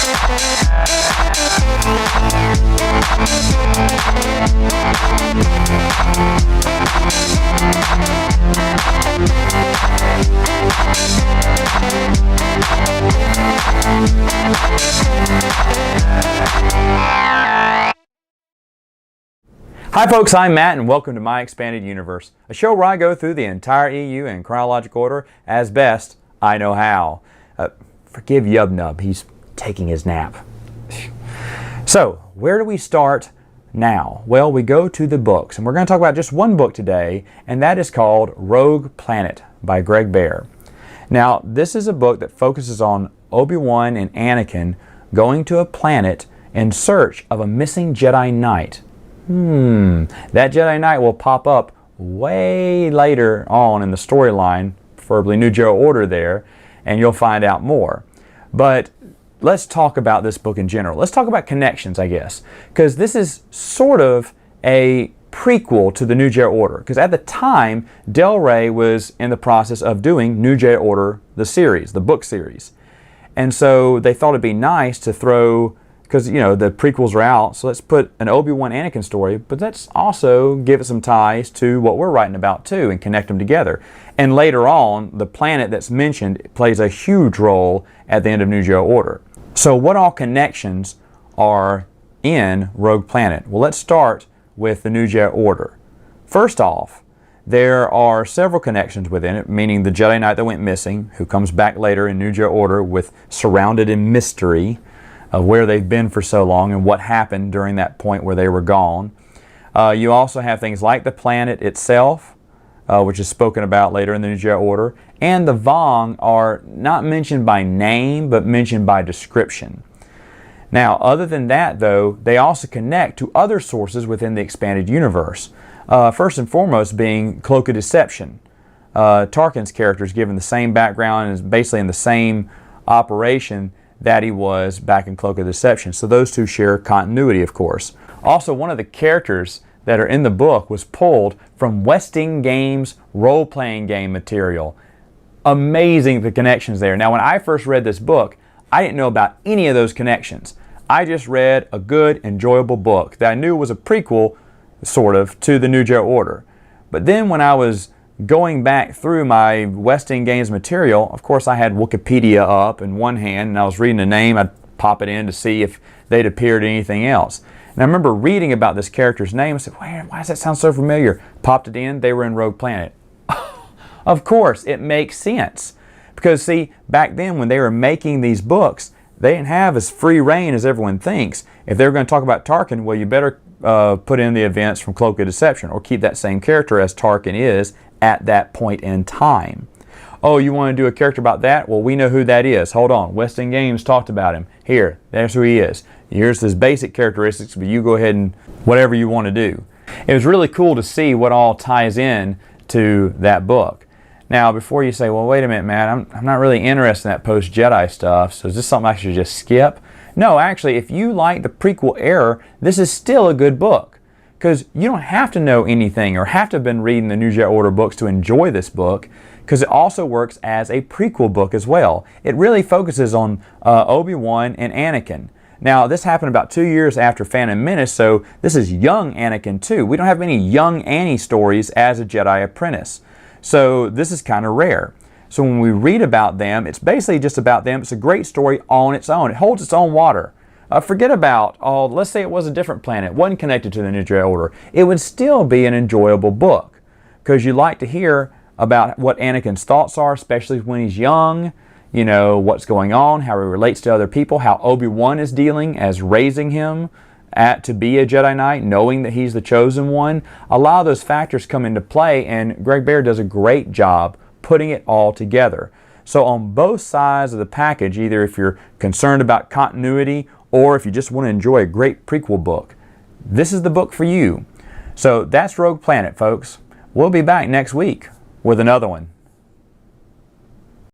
Hi folks, I'm Matt and welcome to My Expanded Universe, a show where I go through the entire EU in chronological order as best I know how. Forgive Yubnub, he's taking his nap. So, where do we start now? Well, we go to the books, and we're going to talk about just one book today, and that is called Rogue Planet by Greg Bear. Now, this is a book that focuses on Obi-Wan and Anakin going to a planet in search of a missing Jedi Knight. That Jedi Knight will pop up way later on in the storyline, preferably New Jedi Order there, and you'll find out more. But let's talk about this book in general. Let's talk about connections, I guess, because this is sort of a prequel to the New Jedi Order, because at the time, Del Rey was in the process of doing New Jedi Order, the series, the book series. And so they thought it'd be nice to throw, because, you know, the prequels are out, so let's put an Obi-Wan Anakin story, but let's also give it some ties to what we're writing about too and connect them together. And later on, the planet that's mentioned plays a huge role at the end of New Jedi Order. So what all connections are in Rogue Planet? Well, let's start with the New Jedi Order. First off, there are several connections within it, meaning the Jedi Knight that went missing, who comes back later in New Jedi Order with surrounded in mystery of where they've been for so long and what happened during that point where they were gone. You also have things like the planet itself, which is spoken about later in the New Jedi Order, and the Vong are not mentioned by name, but mentioned by description. Now, other than that, though, they also connect to other sources within the expanded universe. First and foremost being Cloak of Deception. Tarkin's character is given the same background and is basically in the same operation that he was back in Cloak of Deception. So those two share continuity, of course. Also, one of the characters that are in the book was pulled from Westing Games role-playing game material. Amazing the connections there. Now, when I first read this book, I didn't know about any of those connections. I just read a good, enjoyable book that I knew was a prequel, sort of, to the New Jedi Order. But then when I was going back through my Westing Games material, of course I had Wikipedia up in one hand and I was reading the name. I'd pop it in to see if they'd appeared in anything else. And I remember reading about this character's name. I said, why does that sound so familiar? Popped it in, they were in Rogue Planet. Of course, it makes sense. Because see, back then when they were making these books, they didn't have as free reign as everyone thinks. If they were going to talk about Tarkin, well, you better put in the events from Cloak of Deception or keep that same character as Tarkin is at that point in time. Oh, you want to do a character about that? Well, we know who that is. Hold on. Westing Games talked about him. Here, there's who he is. Here's his basic characteristics, but you go ahead and whatever you want to do. It was really cool to see what all ties in to that book. Now, before you say, well, wait a minute, man, I'm not really interested in that post-Jedi stuff, so is this something I should just skip? No, actually, if you like the prequel era, this is still a good book. Because you don't have to know anything or have to have been reading the New Jedi Order books to enjoy this book, because it also works as a prequel book as well. It really focuses on Obi-Wan and Anakin. Now, this happened about 2 years after Phantom Menace, so this is young Anakin too. We don't have any young Annie stories as a Jedi apprentice. So this is kind of rare. So when we read about them, it's basically just about them. It's a great story on its own. It holds its own water. Forget about, let's say it was a different planet, wasn't connected to the New Jedi Order. It would still be an enjoyable book because you like to hear about what Anakin's thoughts are, especially when he's young, you know, what's going on, how he relates to other people, how Obi-Wan is dealing as raising him to be a Jedi Knight, knowing that he's the chosen one. A lot of those factors come into play, and Greg Bear does a great job putting it all together. So on both sides of the package, either if you're concerned about continuity or if you just want to enjoy a great prequel book, this is the book for you. So that's Rogue Planet, folks. We'll be back next week with another one.